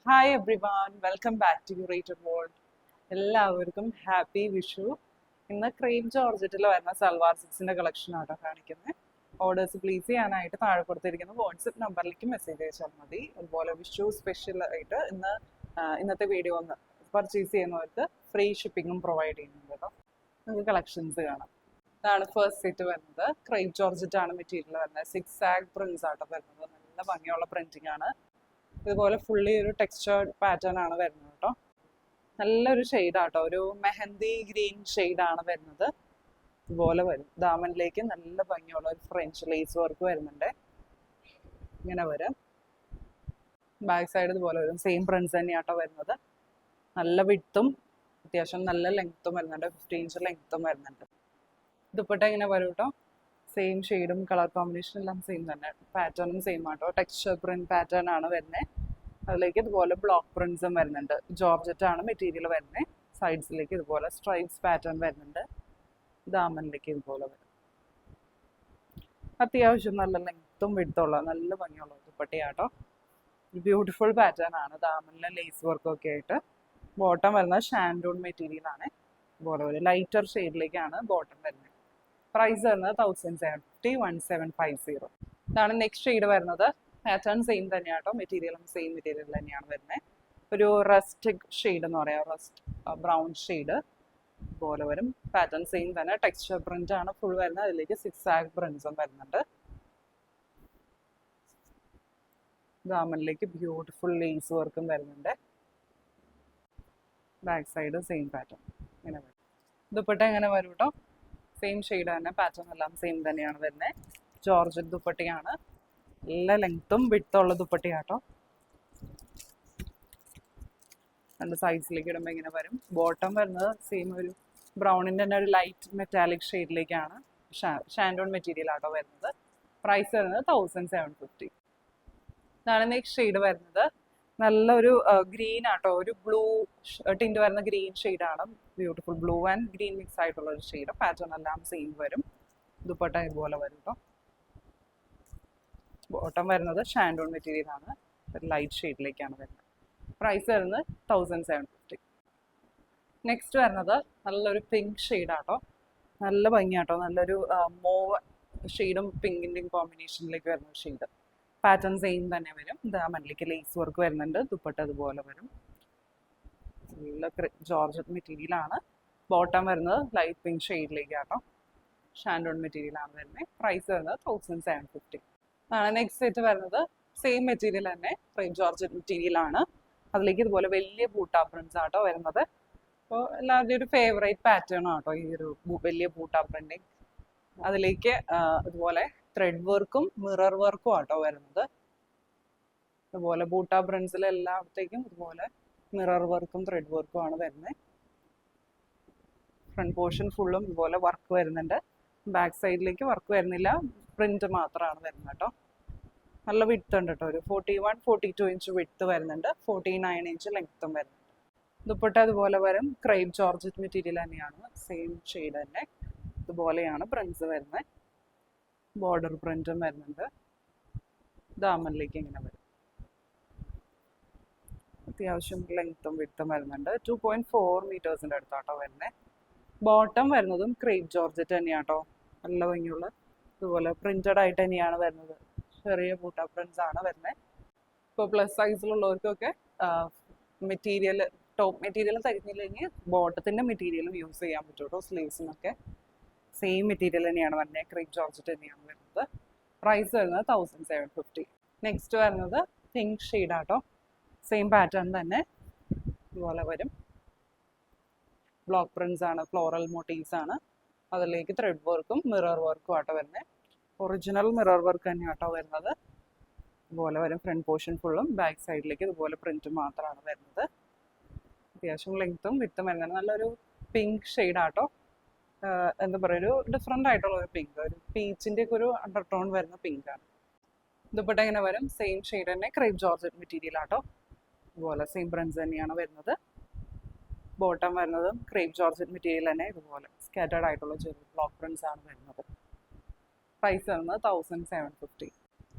Hi everyone, welcome back to curated world. എല്ലാവർക്കും happy Vishu. ഇന്ന് crepe ജോർജറ്റിൽ വരുന്ന salwar സിക്സിന്റെ collection ആട്ടോ കാണിക്കുന്നത്. ഓർഡേഴ്സ് പ്ലേസ് ചെയ്യാനായിട്ട് താഴെ കൊടുത്തിരിക്കുന്ന വാട്സപ്പ് നമ്പറിലേക്ക് മെസ്സേജ് അയച്ചാൽ മതി. അതുപോലെ വിഷു സ്പെഷ്യൽ ആയിട്ട് ഇന്നത്തെ വീഡിയോ ഒന്ന് പർച്ചേസ് ചെയ്യുന്നവർക്ക് ഫ്രീ ഷിപ്പിങ്ങും പ്രൊവൈഡ് ചെയ്യുന്നുണ്ട് കേട്ടോ. നമുക്ക് കളക്ഷൻസ് കാണാം. ഇതാണ് ഫസ്റ്റ് സെറ്റ് വരുന്നത്. ക്രേപ്പ് ജോർജറ്റ് ആണ് മെറ്റീരിയൽ വരുന്നത്. 6 ആഗ് പ്രിന്റ്സ് ആട്ടോ വരുന്നത്. നല്ല ഭംഗിയുള്ള പ്രിന്റിംഗ് ആണ്. ഇതുപോലെ ഫുള്ളി ഒരു ടെക്സ്ചേർഡ് പാറ്റേൺ ആണ് വരുന്നത് കേട്ടോ. നല്ലൊരു ഷെയ്ഡാട്ടോ, ഒരു മെഹന്തി ഗ്രീൻ ഷെയ്ഡാണ് വരുന്നത്. ഇതുപോലെ വരും. ദാമനിലേക്ക് നല്ല ഭംഗിയുള്ള ഒരു ഫ്രഞ്ച് ലേസ് വർക്ക് വരുന്നുണ്ട്. ഇങ്ങനെ വരും. ബാക്ക് സൈഡ് ഇതുപോലെ വരും. സെയിം പ്രിന്റ്സ് തന്നെയാട്ടോ വരുന്നത്. നല്ല വിഡ്ത്തും അത്യാവശ്യം നല്ല ലെങ്ത്തും വരുന്നുണ്ട്. 15 ഇഞ്ച് ലെങ്ത്തും വരുന്നുണ്ട്. ദുപ്പട്ട ഇങ്ങനെ വരും കേട്ടോ. സെയിം ഷെയ്ഡും കളർ കോമ്പിനേഷൻ എല്ലാം സെയിം തന്നെ. പാറ്റേണും സെയിം ആട്ടോ. ടെക്സ്ചർ പ്രിന്റ് പാറ്റേൺ ആണ് വരുന്നത്. അതിലേക്ക് ഇതുപോലെ ബ്ലോക്ക് പ്രിന്റ്സും വരുന്നുണ്ട്. ജോർജറ്റ് ആണ് മെറ്റീരിയൽ വരുന്നത്. സൈഡ്സിലേക്ക് ഇതുപോലെ സ്ട്രൈപ്സ് പാറ്റേൺ വരുന്നുണ്ട്. ദാമനിലേക്ക് ഇതുപോലെ വരും. അത്യാവശ്യം നല്ല ലെങ്ത്തും വിഡ്ത്തുള്ള നല്ല ഭംഗിയുള്ള ദുപ്പട്ടയാട്ടോ. ബ്യൂട്ടിഫുൾ പാറ്റേൺ ആണ്. ദാമനിലെ ലേസ് വർക്കും ഒക്കെ ആയിട്ട്. ബോട്ടം വരുന്നത് ഷാൻഡൂൺ മെറ്റീരിയൽ ആണ്. ഇതുപോലെ ഒരു ലൈറ്റർ ഷെയ്ഡിലേക്കാണ് ബോട്ടം വരുന്നത്. പ്രൈസ് വരുന്നത് 1750, 1750. ഇതാണ് നെക്സ്റ്റ് ഷെയ്ഡ് വരുന്നത്. പാറ്റേൺ സെയിം തന്നെയാട്ടോ. മെറ്റീരിയലും സെയിം മെറ്റീരിയൽ തന്നെയാണ് വരുന്നത്. ഒരു റസ്റ്റിക് ഷെയ്ഡ് എന്ന് പറയാം. റസ്റ്റ് ബ്രൗൺ ഷെയ്ഡ് പോലെ വരും. പാറ്റേൺ സെയിം തന്നെ. ടെക്സ്ചർ പ്രിന്റ് ആണ് ഫുൾ വരുന്നത്. അതിലേക്ക് 6 ആഗ് പ്രിന്റ്സും വരുന്നുണ്ട്. ദാമനിലേക്ക് ബ്യൂട്ടിഫുൾ ലേസ് വർക്കും വരുന്നുണ്ട്. ബാക്ക് സൈഡ് സെയിം പാറ്റേൺ ഇങ്ങനെ വരും. ദുപ്പട്ട എങ്ങനെ വരും കേട്ടോ. സെയിം ഷെയ്ഡ് തന്നെ. പാറ്റേൺ എല്ലാം സെയിം തന്നെയാണ് വരുന്നത്. ജോർജറ്റ് ദുപ്പട്ടയാണ്. നല്ല ലെങ്ത്തും വിഡ്ത്തുള്ള ദുപ്പട്ടയാട്ടോ. രണ്ട് സൈസിലേക്ക് ഇടുമ്പോൾ ഇങ്ങനെ വരും. ബോട്ടം വരുന്നത് സെയിം ഒരു ബ്രൗണിൻ്റെ തന്നെ ഒരു ലൈറ്റ് മെറ്റാലിക് ഷെയ്ഡിലേക്കാണ്. ഷാൻഡോൺ മെറ്റീരിയൽ ആട്ടോ വരുന്നത്. പ്രൈസ് വരുന്നത് 1750. ഇതാണ് നെക്സ്റ്റ് ഷെയ്ഡ് വരുന്നത്. നല്ലൊരു ഗ്രീൻ ആട്ടോ. ഒരു ബ്ലൂ ടിൻറ്റ് വരുന്ന ഗ്രീൻ ഷെയ്ഡാണ്. Beautiful blue and green mix ആയിട്ടുള്ള ഒരു ഷെയ്ഡ്. പാറ്റേൺ എല്ലാം സെയിം വരും. ദുപ്പട്ട ഇതുപോലെ വരും കേട്ടോ. ബോട്ടം വരുന്നത് ഷാൻഡോൺ മെറ്റീരിയൽ ആണ്. ലൈറ്റ് ഷെയ്ഡിലേക്കാണ് വരുന്നത്. പ്രൈസ് വരുന്നത് 1750. നെക്സ്റ്റ് വരുന്നത് നല്ലൊരു പിങ്ക് ഷെയ്ഡാട്ടോ. നല്ല ഭംഗിയാട്ടോ. നല്ലൊരു മോവ് ഷെയ്ഡും പിങ്കിൻ്റെയും കോമ്പിനേഷനിലേക്ക് വരുന്ന ഒരു ഷെയ്ഡ്. പാറ്റേൺ സെയിം തന്നെ വരും. ദാമനിലേക്ക് ലേസ് വർക്ക് വരുന്നുണ്ട്. ദുപ്പട്ട അതുപോലെ വരും. നല്ല ജോർജറ്റ് മെറ്റീരിയൽ ആണ്. ബോട്ടം വരുന്നത് ലൈറ്റ് പിങ്ക് ഷെയ്ഡിലേക്കാട്ടോ. ഷാൻഡോൺ മെറ്റീരിയൽ ആണ് വരുന്നത്. പ്രൈസ് വരുന്നത് 1750. നെക്സ്റ്റ് സെറ്റ് വരുന്നത് സെയിം മെറ്റീരിയൽ തന്നെ. ക്രേപ്പ് ജോർജറ്റ് മെറ്റീരിയൽ ആണ്. അതിലേക്ക് ഇതുപോലെ വലിയ ബൂട്ടാ പ്രിന്റ്സ് ആട്ടോ വരുന്നത്. അപ്പോൾ എല്ലാവരുടെയും ഒരു ഫേവറേറ്റ് പാറ്റേൺ ആട്ടോ ഈ ഒരു വലിയ ബൂട്ടാ പ്രിന്റിങ്. അതിലേക്ക് ഇതുപോലെ ത്രെഡ് വർക്കും മിറർ വർക്കും ആട്ടോ വരുന്നത്. ഇതുപോലെ ബൂട്ടാ പ്രിന്റ്സിൽ എല്ലായിടത്തേക്കും ഇതുപോലെ മിറർ വർക്കും ത്രെഡ് വർക്കും ആണ് വരുന്നത്. ഫ്രണ്ട് പോർഷൻ ഫുള്ളും ഇതുപോലെ വർക്ക് വരുന്നുണ്ട്. ബാക്ക് സൈഡിലേക്ക് വർക്ക് വരുന്നില്ല. പ്രിന്റ് മാത്രമാണ് വരുന്നത് കേട്ടോ. നല്ല വിഡ്ത്ത് ഉണ്ട് കേട്ടോ. ഒരു 41, 42 ഇഞ്ച് വിഡ്ത്ത് വരുന്നുണ്ട്. 49 ഇഞ്ച് ലെങ്ത്തും വരുന്നുണ്ട്. ദുപ്പട്ട അതുപോലെ വരും. ക്രേപ്പ് ജോർജറ്റ് മെറ്റീരിയൽ തന്നെയാണ്. സെയിം ഷെയ്ഡ് തന്നെ. ഇതുപോലെയാണ് പ്രിന്റ്സ് വരുന്നത്. ബോർഡർ പ്രിന്റും വരുന്നുണ്ട്. ദാമനിലേക്ക് ഇങ്ങനെ വരും. അത്യാവശ്യം ലെങ്ത്തും വിഡ്ത്തും വരുന്നുണ്ട്. 2.4 മീറ്റേഴ്സിൻ്റെ അടുത്താട്ടോ വരുന്നത്. ബോട്ടം വരുന്നതും ക്രേപ്പ് ജോർജറ്റ് തന്നെയാട്ടോ. നല്ല ഭംഗിയുള്ള ഇതുപോലെ പ്രിന്റഡ് ആയിട്ട് തന്നെയാണ് വരുന്നത്. ചെറിയ ബൂട്ടാ പ്രിന്റ്സ് ആണ് വരുന്നത്. ഇപ്പോൾ പ്ലസ് സൈസിലുള്ളവർക്കൊക്കെ മെറ്റീരിയൽ ടോപ്പ് മെറ്റീരിയൽ തരുന്നില്ലെങ്കിൽ ബോട്ടത്തിൻ്റെ മെറ്റീരിയലും യൂസ് ചെയ്യാൻ പറ്റും കേട്ടോ. സ്ലീവ്സിനൊക്കെ സെയിം മെറ്റീരിയൽ തന്നെയാണ് വരുന്നത്. ക്രേപ്പ് ജോർജറ്റ് തന്നെയാണ് വരുന്നത്. പ്രൈസ് വരുന്നത് 1750. നെക്സ്റ്റ് വരുന്നത് പിങ്ക് ഷെയ്ഡാട്ടോ. സെയിം പാറ്റേൺ തന്നെ ഇതുപോലെ വരും. ബ്ലോക്ക് പ്രിന്റ്സ് ആണ്. ഫ്ലോറൽ മോട്ടീവ്സ് ആണ്. അതിലേക്ക് ത്രെഡ് വർക്കും മിറർ വർക്കും ആട്ടോ വരുന്നത്. ഒറിജിനൽ മിറർ വർക്ക് തന്നെ ആട്ടോ വരുന്നത്. ഇതുപോലെ വരും. ഫ്രണ്ട് പോർഷൻ ഫുള്ളും ബാക്ക് സൈഡിലേക്ക് ഇതുപോലെ പ്രിന്റ് മാത്രമാണ് വരുന്നത്. അത്യാവശ്യം ലെങ്ത്തും വിത്തും വരുന്നത്. നല്ലൊരു പിങ്ക് ഷെയ്ഡാട്ടോ. എന്താ പറയുക, ഒരു ഡിഫറെൻ്റ് ആയിട്ടുള്ള ഒരു പിങ്ക്. ഒരു പീച്ചിൻ്റെ ഒക്കെ ഒരു അണ്ടർടോൺ വരുന്ന പിങ്ക് ആണ്. ദുപ്പട്ട ഇങ്ങനെ വരും. സെയിം ഷെയ്ഡ് തന്നെ. ക്രേപ്പ് ജോർജറ്റ് മെറ്റീരിയൽ ആട്ടോ. ഇതുപോലെ സെയിം പ്രിന്റ്സ് തന്നെയാണ് വരുന്നത്. ബോട്ടം വരുന്നതും ക്രേപ്പ് ജോർജറ്റ് മെറ്റീരിയൽ തന്നെ. ഇതുപോലെ സ്കാറ്റേർഡ് ആയിട്ടുള്ള ചെറിയ ബ്ലോക്ക് പ്രിന്റ്സ് ആണ് വരുന്നത്. പ്രൈസ് വരുന്നത് 1750.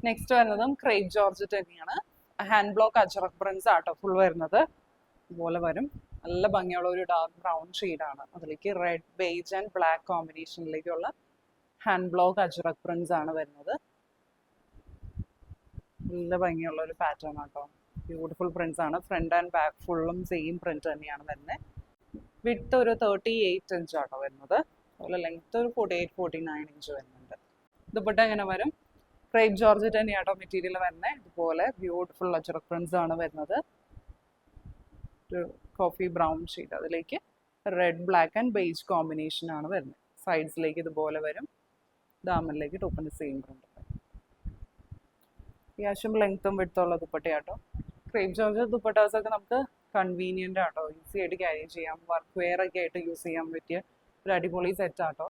നെക്സ്റ്റ് വരുന്നതും ക്രേപ്പ് ജോർജറ്റ് തന്നെയാണ്. ഹാൻഡ് ബ്ലോക്ക് അജറക് പ്രിന്റ്സ് ആട്ടോ ഫുൾ വരുന്നത്. ഇതുപോലെ വരും. നല്ല ഭംഗിയുള്ള ഒരു ഡാർക്ക് ബ്രൗൺ ഷെയ്ഡാണ്. അതിലേക്ക് റെഡ്, ബേജ് ആൻഡ് ബ്ലാക്ക് കോമ്പിനേഷനിലേക്കുള്ള ഹാൻഡ് ബ്ലോക്ക് അജറക് പ്രിന്റ്സ് ആണ് വരുന്നത്. നല്ല ഭംഗിയുള്ള ഒരു പാറ്റേൺ ആട്ടോ. ബ്യൂട്ടിഫുൾ പ്രിന്റ്സ് ആണ്. ഫ്രണ്ട് ആൻഡ് ബാക്ക് ഫുള്ളും സെയിം പ്രിന്റ് തന്നെയാണ് വരുന്നത്. വിഡ്ത്ത് ഒരു 38 ഇഞ്ച് ആട്ടോ വരുന്നത്. അതുപോലെ ലെങ്ത് ഒരു 48-49 ഇഞ്ച് വരുന്നുണ്ട്. ദുപ്പട്ട എങ്ങനെ വരും? ക്രേപ്പ് ജോർജറ്റ് തന്നെയാട്ടോ മെറ്റീരിയൽ വരുന്നത്. ഇതുപോലെ ബ്യൂട്ടിഫുൾ അജറക് പ്രിന്റ്സ് ആണ് വരുന്നത്. ഒരു കോഫി ബ്രൗൺ ഷെയ്ഡ്, അതിലേക്ക് red, black and beige combination ആണ് വരുന്നത്. സൈഡ്സിലേക്ക് ഇതുപോലെ വരും. ദാമനിലേക്ക് ടോപ്പിന്റെ സെയിം പ്രിന്റ്. അത്യാവശ്യം ലെങ്ത്തും വിഡ്ത്തുള്ള ദുപ്പട്ടയാട്ടോ. ക്രേപ്പ് ജോർജറ്റ് ദുപ്പട്ടാസ് ഒക്കെ നമുക്ക് കൺവീനിയൻ്റ് ആട്ടോ. ഈസി ആയിട്ട് ക്യാരി ചെയ്യാം. വർക്ക് വെയർ ഒക്കെ ആയിട്ട് യൂസ് ചെയ്യാൻ പറ്റിയ ഒരു അടിപൊളി സെറ്റ് ആട്ടോ.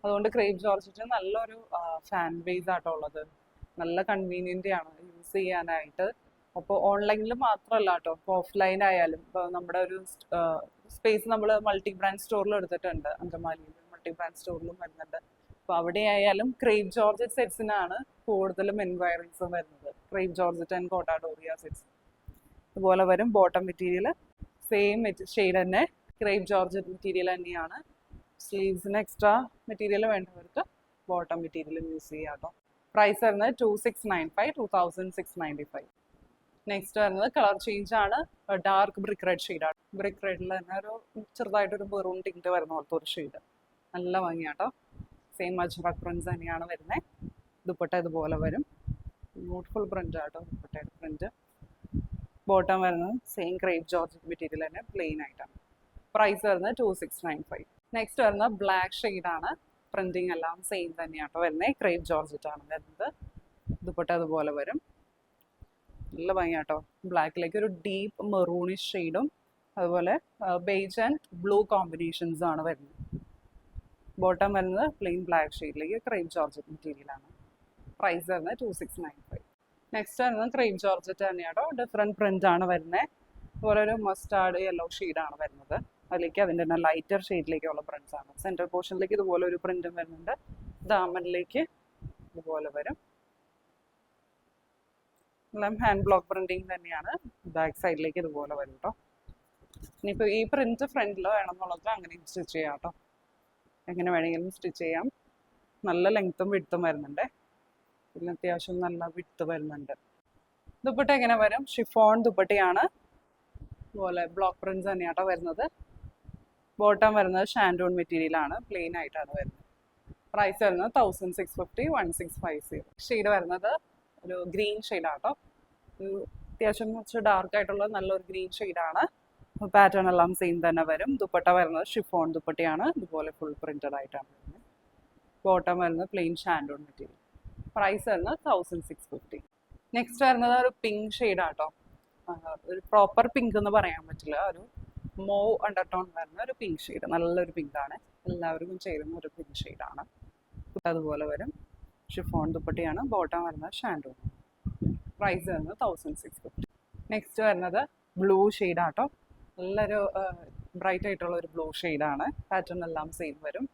അതുകൊണ്ട് ക്രേപ്പ് ജോർജറ്റ് നല്ലൊരു ഫാൻ ബേസ് ആട്ടോ ഉള്ളത്. നല്ല കൺവീനിയൻ്റ് ആണ് യൂസ് ചെയ്യാനായിട്ട്. അപ്പോൾ ഓൺലൈനിൽ മാത്രമല്ല കേട്ടോ, ഇപ്പോൾ ഓഫ്ലൈൻ ആയാലും ഇപ്പോൾ നമ്മുടെ ഒരു സ്പേസ് നമ്മൾ മൾട്ടി ബ്രാൻഡ് സ്റ്റോറിൽ എടുത്തിട്ടുണ്ട്. അങ്കമാലിയിൽ മൾട്ടി ബ്രാൻഡ് സ്റ്റോറിലും വരുന്നുണ്ട്. അപ്പോൾ അവിടെ ആയാലും ക്രേപ്പ് ജോർജറ്റ് സെറ്റ്സിനാണ് കൂടുതലും എൻക്വയറീസും വരുന്നത്. ക്രേപ്പ് ജോർജറ്റ് ആൻഡ് കോട്ട ഡോറിയ സെറ്റ്സ് ഇതുപോലെ വരും. ബോട്ടം മെറ്റീരിയൽ സെയിം ഷെയ്ഡ് തന്നെ ക്രേപ്പ് ജോർജറ്റ് മെറ്റീരിയൽ തന്നെയാണ്. സ്ലീവ്സിന് എക്സ്ട്രാ മെറ്റീരിയൽ വേണ്ടവർക്ക് ബോട്ടം മെറ്റീരിയൽ യൂസ് ചെയ്യാം കേട്ടോ. പ്രൈസ് വരുന്നത് 2695, 2695. നെക്സ്റ്റ് വരുന്നത് കളർ ചേഞ്ച് ആണ്. ഡാർക്ക് ബ്രിക്ക് റെഡ് ഷെയ്ഡാണ്. ബ്രിക്ക് റെഡിൽ തന്നെ ഒരു ചെറുതായിട്ടൊരു മെറൂൺ ടിന്റ് വരുന്ന പോലത്തെ ഒരു ഷെയ്ഡ്. നല്ല ഭംഗിയാട്ടോ. സെയിം അജ്രക് പ്രിന്റ്സ് തന്നെയാണ് വരുന്നത്. ദുപ്പട്ട ഇതുപോലെ വരും. ബ്യൂട്ടിഫുൾ പ്രിന്റ് ആട്ടോ ദുപ്പട്ടയുടെ പ്രിന്റ്. ബോട്ടം വരുന്നത് സെയിം ക്രേപ്പ് ജോർജറ്റ് മെറ്റീരിയൽ തന്നെ പ്ലെയിൻ ആയിട്ടാണ്. പ്രൈസ് വരുന്നത് 2695. നെക്സ്റ്റ് വരുന്നത് ബ്ലാക്ക് ഷെയ്ഡാണ്. പ്രിന്റിങ് എല്ലാം സെയിം തന്നെയാട്ടോ വരുന്നത്. ക്രേപ്പ് ജോർജറ്റ് ആണ് വരുന്നത്. ദുപ്പട്ട അതുപോലെ വരും. നല്ല ഭംഗിയാട്ടോ. ബ്ലാക്കിലേക്ക് ഒരു ഡീപ്പ് മെറൂണിഷ് ഷെയ്ഡും അതുപോലെ ബേജ് ആൻഡ് ബ്ലൂ കോമ്പിനേഷൻസ് ആണ് വരുന്നത്. ബോട്ടം വരുന്നത് പ്ലെയിൻ ബ്ലാക്ക് ഷെയ്ഡിലേക്ക് ക്രേപ്പ് ജോർജറ്റ് മെറ്റീരിയലാണ്. പ്രൈസ് വരുന്നത് 2695. നെക്സ്റ്റ് വരുന്നത് ക്രേപ്പ് ജോർജറ്റ് തന്നെയാട്ടോ. ഡിഫറെൻറ്റ് പ്രിന്റ് ആണ് വരുന്നത്. അതുപോലെ ഒരു മസ്റ്റാർഡ് യെല്ലോ ഷെയ്ഡാണ് വരുന്നത്. അതിലേക്ക് അതിൻ്റെ തന്നെ ലൈറ്റർ ഷെയ്ഡിലേക്കുള്ള പ്രിന്റ്സ് ആണ്. സെൻറ്റർ പോർഷനിലേക്ക് ഇതുപോലെ ഒരു പ്രിന്റും വരുന്നുണ്ട്. ദാമനിലേക്ക് ഇതുപോലെ വരും. എല്ലാം ഹാൻഡ് ബ്ലോക്ക് പ്രിന്റിങ് തന്നെയാണ്. ബാക്ക് സൈഡിലേക്ക് ഇതുപോലെ വരും കേട്ടോ. ഇനിയിപ്പോൾ ഈ പ്രിന്റ് ഫ്രണ്ടിൽ വേണമെന്നുള്ളത് അങ്ങനെ സ്റ്റിച്ച് ചെയ്യാം കേട്ടോ. എങ്ങനെ വേണമെങ്കിലും സ്റ്റിച്ച് ചെയ്യാം. നല്ല ലെങ്ത്തും വിഡ്ത്തും വരുന്നുണ്ട്. പിന്നെ അത്യാവശ്യം നല്ല വിഡ്ത്ത് വരുന്നുണ്ട്. ദുപ്പട്ട എങ്ങനെ വരും? ഷിഫോൺ ദുപ്പട്ടയാണ്. അതുപോലെ ബ്ലോക്ക് പ്രിന്റ്സ് തന്നെയാട്ടോ വരുന്നത്. ബോട്ടം വരുന്നത് ഷാൻഡോൺ മെറ്റീരിയലാണ്. പ്ലെയിൻ ആയിട്ടാണ് വരുന്നത്. പ്രൈസ് വരുന്നത് 1650, 1650. ഷെയ്ഡ് വരുന്നത് ഒരു ഗ്രീൻ ഷെയ്ഡാട്ടോ. ഒരു അത്യാവശ്യം കുറച്ച് ഡാർക്ക് ആയിട്ടുള്ള നല്ലൊരു ഗ്രീൻ ഷെയ്ഡാണ്. പാറ്റേൺ എല്ലാം സെയിം തന്നെ വരും. ദുപ്പട്ട വരുന്നത് ഷിഫോൺ ദുപ്പട്ടയാണ്. ഇതുപോലെ ഫുൾ പ്രിന്റഡ് ആയിട്ടാണ് വരുന്നത്. ബോട്ടം വരുന്നത് പ്ലെയിൻ ഷാൻഡോൺ മെറ്റീരിയൽ. പ്രൈസ് വരുന്നത് 1650. നെക്സ്റ്റ് വരുന്നത് ഒരു പിങ്ക് ഷെയ്ഡാട്ടോ. ഒരു പ്രോപ്പർ പിങ്ക് എന്ന് പറയാൻ പറ്റില്ല. ഒരു മോവ് അണ്ടർടോൺ വരുന്ന ഒരു പിങ്ക് ഷെയ്ഡ്. നല്ലൊരു പിങ്കാണ്. എല്ലാവർക്കും ചേരുന്ന ഒരു പിങ്ക് ഷെയ്ഡാണ്. അതുപോലെ വരും. ഷിഫോൺ ദുപ്പട്ടയാണ്. ബോട്ടം വരുന്നത് ഷാൻഡോൺ. പ്രൈസ് വരുന്നത് 1650. നെക്സ്റ്റ് വരുന്നത് ബ്ലൂ ഷെയ്ഡാട്ടോ. നല്ലൊരു ബ്രൈറ്റ് ആയിട്ടുള്ള ഒരു ബ്ലൂ ഷെയ്ഡാണ്. പാറ്റേൺ എല്ലാം സെയിം വരും.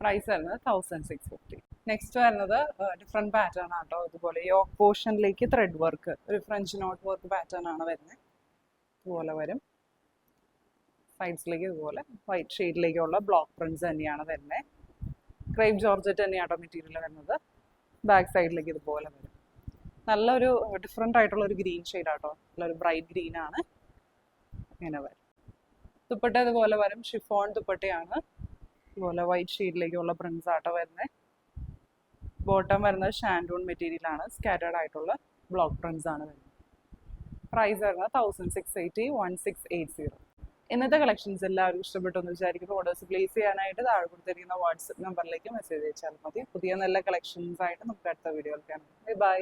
പ്രൈസ് വരുന്നത് 1650. നെക്സ്റ്റ് വരുന്നത് ഡിഫറെൻറ്റ് പാറ്റേൺ ആട്ടോ. അതുപോലെ യോക്ക് പോർഷനിലേക്ക് ത്രെഡ് വർക്ക്, ഒരു ഫ്രഞ്ച് നോട്ട് വർക്ക് പാറ്റേൺ ആണ് വരുന്നത്. ഇതുപോലെ വരും. സൈഡ്സിലേക്ക് ഇതുപോലെ വൈറ്റ് ഷെയ്ഡിലേക്കുള്ള ബ്ലോക്ക് പ്രിന്റ്സ് തന്നെയാണ് വരുന്നത്. ക്രേപ്പ് ജോർജറ്റ് തന്നെയാട്ടോ മെറ്റീരിയൽ വരുന്നത്. ബാക്ക് സൈഡിലേക്ക് ഇതുപോലെ വരും. നല്ലൊരു ഡിഫറെൻ്റ് ആയിട്ടുള്ള ഒരു ഗ്രീൻ ഷെയ്ഡ് ആട്ടോ. നല്ലൊരു ബ്രൈറ്റ് ഗ്രീൻ ആണ്. ഇങ്ങനെ വരും. ദുപ്പട്ട ഇതുപോലെ വരും. ഷിഫോൺ ദുപ്പട്ടയാണ്. ഇതുപോലെ വൈറ്റ് ഷെയ്ഡിലേക്കുള്ള പ്രിന്റ്സ് ആട്ടോ വരുന്നത്. ബോട്ടം വരുന്നത് ഷാൻഡൂൺ മെറ്റീരിയൽ ആണ്. സ്കാറ്റേർഡ് ആയിട്ടുള്ള ബ്ലോക്ക് പ്രിന്റ്സ് ആണ് വരുന്നത്. പ്രൈസ് വരുന്നത് 1680, 1680. ഇന്നത്തെ കളക്ഷൻസ് എല്ലാവരും ഇഷ്ടപ്പെട്ടു എന്ന് വിചാരിക്കുന്നു. ഓർഡേഴ്സ് പ്ലേസ് ചെയ്യാനായിട്ട് താഴെ കൊടുത്തിരിക്കുന്ന വാട്സപ്പ് നമ്പറിലേക്ക് മെസ്സേജ് അയച്ചാൽ മതി. പുതിയ നല്ല കളക്ഷൻസ് ആയിട്ട് നമുക്ക് അടുത്ത വീഡിയോയിൽ കാണാം. ബൈ.